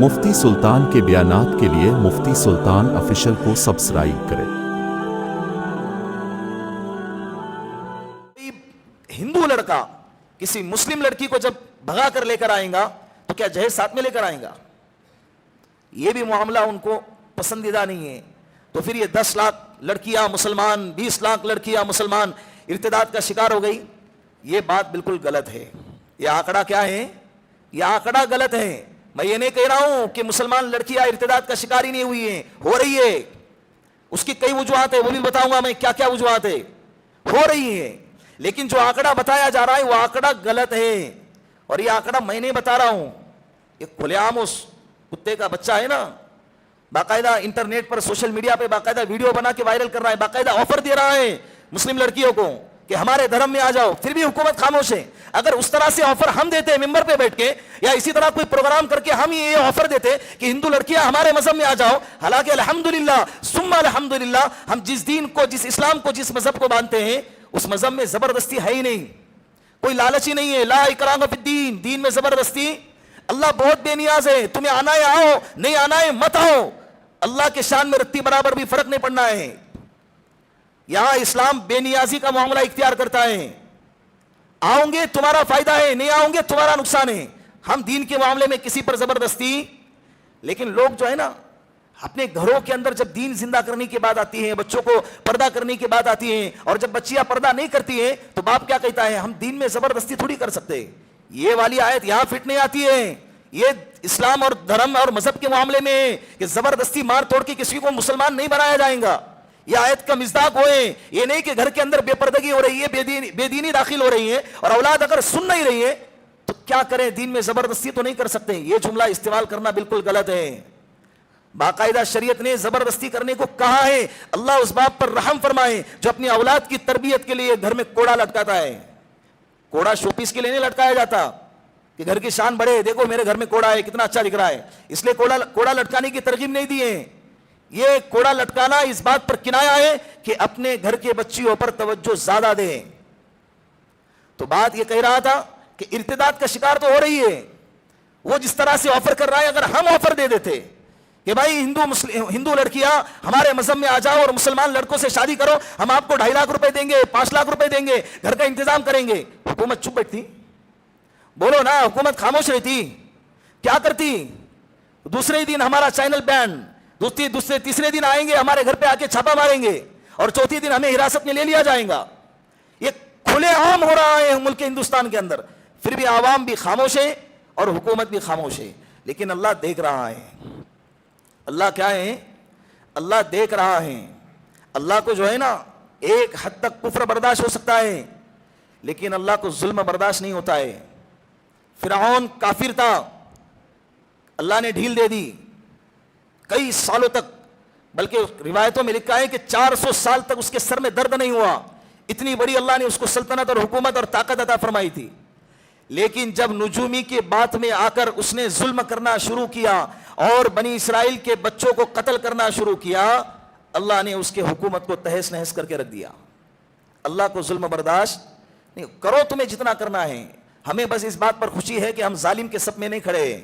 مفتی سلطان کے بیانات کے لیے مفتی سلطان آفیشل کو سبسکرائب کریں۔ ہندو لڑکا کسی مسلم لڑکی کو جب بھگا کر لے کر آئیں گا تو کیا جہیز ساتھ میں لے کر آئیں گا؟ یہ بھی معاملہ ان کو پسندیدہ نہیں ہے۔ تو پھر یہ 10 لاکھ لڑکیاں مسلمان، 20 لاکھ لڑکیاں مسلمان ارتداد کا شکار ہو گئی، یہ بات بالکل غلط ہے۔ یہ آنکڑا کیا ہے؟ یہ آنکڑا غلط ہے۔ میں یہ نہیں کہہ رہا ہوں کہ مسلمان لڑکیاں ارتداد کا شکار ہی نہیں ہوئی ہیں، ہو رہی ہے۔ اس کی کئی وجوہات ہیں، وہ بھی بتاؤں گا میں کیا کیا وجوہات ہے، ہو رہی ہے۔ لیکن جو آنکڑا بتایا جا رہا ہے وہ آنکڑا غلط ہے، اور یہ آنکڑا میں نہیں بتا رہا ہوں، یہ کھلے عام اس کتے کا بچہ ہے نا، باقاعدہ انٹرنیٹ پر سوشل میڈیا پہ باقاعدہ ویڈیو بنا کے وائرل کر رہا ہے، باقاعدہ آفر دے رہا ہے مسلم لڑکیوں کو کہ ہمارے دھرم میں آ جاؤ، پھر بھی حکومت خاموش ہے۔ اگر اس طرح سے آفر ہم دیتے ممبر پہ بیٹھ کے، یا اسی طرح کوئی پروگرام کر کے ہم یہ آفر دیتے کہ ہندو لڑکیاں ہمارے مذہب میں آ جاؤ، حالانکہ الحمدللہ ثم الحمدللہ ہم جس دین کو، جس اسلام کو، جس مذہب کو مانتے ہیں اس مذہب میں زبردستی ہے ہی نہیں، کوئی لالچ ہی نہیں ہے، لا اکراہ فی الدین، دین میں زبردستی، اللہ بہت بے نیاز ہے، تمہیں آنا ہے آؤ، نہیں آنا ہے مت آؤ، اللہ کے شان میں رتی برابر بھی فرق نہیں پڑنا ہے۔ یہاں اسلام بے نیازی کا معاملہ اختیار کرتا ہے، آؤں گے تمہارا فائدہ ہے، نہیں آؤں گے تمہارا نقصان ہے۔ ہم دین کے معاملے میں کسی پر زبردستی، لیکن لوگ جو ہے نا اپنے گھروں کے اندر جب دین زندہ کرنے کی بات آتی ہے، بچوں کو پردہ کرنے کی بات آتی ہے، اور جب بچیاں پردہ نہیں کرتی ہیں تو باپ کیا کہتا ہے، ہم دین میں زبردستی تھوڑی کر سکتے۔ یہ والی آیت یہاں فٹ نہیں آتی ہے، یہ اسلام اور دھرم اور مذہب کے معاملے میں ہے کہ زبردستی مار توڑ کے کسی کو مسلمان نہیں بنایا جائے گا۔ یہ آیت کا مصداق ہوئے، یہ نہیں کہ گھر کے اندر بے پردگی ہو رہی ہے، بے دینی داخل ہو رہی ہے، اور اولاد اگر سن نہیں رہی ہے تو کیا کریں، دین میں زبردستی تو نہیں کر سکتے۔ یہ جملہ استعمال کرنا بالکل غلط ہے۔ باقاعدہ شریعت نے زبردستی کرنے کو کہا ہے۔ اللہ اس باپ پر رحم فرمائے جو اپنی اولاد کی تربیت کے لیے گھر میں کوڑا لٹکاتا ہے۔ کوڑا شو پیس کے لیے نہیں لٹکایا جاتا کہ گھر کی شان بڑھے، دیکھو میرے گھر میں کوڑا ہے کتنا اچھا دکھ رہا ہے، اس لیے کوڑا لٹکانے کی ترغیب نہیں دی ہے۔ یہ کوڑا لٹکانا اس بات پر کنایا ہے کہ اپنے گھر کے بچیوں پر توجہ زیادہ دیں۔ تو بات یہ کہہ رہا تھا کہ ارتداد کا شکار تو ہو رہی ہے، وہ جس طرح سے آفر کر رہا ہے، اگر ہم آفر دے دیتے کہ بھائی ہندو لڑکیاں ہمارے مذہب میں آ جاؤ اور مسلمان لڑکوں سے شادی کرو، ہم آپ کو 2.5 لاکھ روپے دیں گے، 5 لاکھ روپے دیں گے، گھر کا انتظام کریں گے، حکومت چپ بیٹھتی؟ بولو نا، حکومت خاموش رہتی؟ کیا کرتی؟ دوسرے دن ہمارا چینل بین، تیسرے دن آئیں گے ہمارے گھر پہ آ کے چھاپا ماریں گے، اور چوتھے دن ہمیں حراست میں لے لیا جائے گا۔ یہ کھلے عام ہو رہا ہے ملک ہندوستان کے اندر، پھر بھی عوام بھی خاموش ہے اور حکومت بھی خاموش ہے۔ لیکن اللہ دیکھ رہا ہے۔ اللہ کیا ہے؟ اللہ دیکھ رہا ہے۔ اللہ کو جو ہے نا ایک حد تک کفر برداشت ہو سکتا ہے، لیکن اللہ کو ظلم برداشت نہیں ہوتا ہے۔ فرعون کافر تھا، اللہ نے ڈھیل دے دی کئی سالوں تک، بلکہ روایتوں میں لکھا ہے کہ 400 سال تک اس کے سر میں درد نہیں ہوا، اتنی بڑی اللہ نے اس کو سلطنت اور حکومت اور طاقت عطا فرمائی تھی۔ لیکن جب نجومی کے بات میں آ کر اس نے ظلم کرنا شروع کیا اور بنی اسرائیل کے بچوں کو قتل کرنا شروع کیا، اللہ نے اس کے حکومت کو تہس نہس کر کے رکھ دیا۔ اللہ کو ظلم برداشت نہیں، کرو تمہیں جتنا کرنا ہے، ہمیں بس اس بات پر خوشی ہے کہ ہم ظالم کے صف میں نہیں کھڑے ہیں۔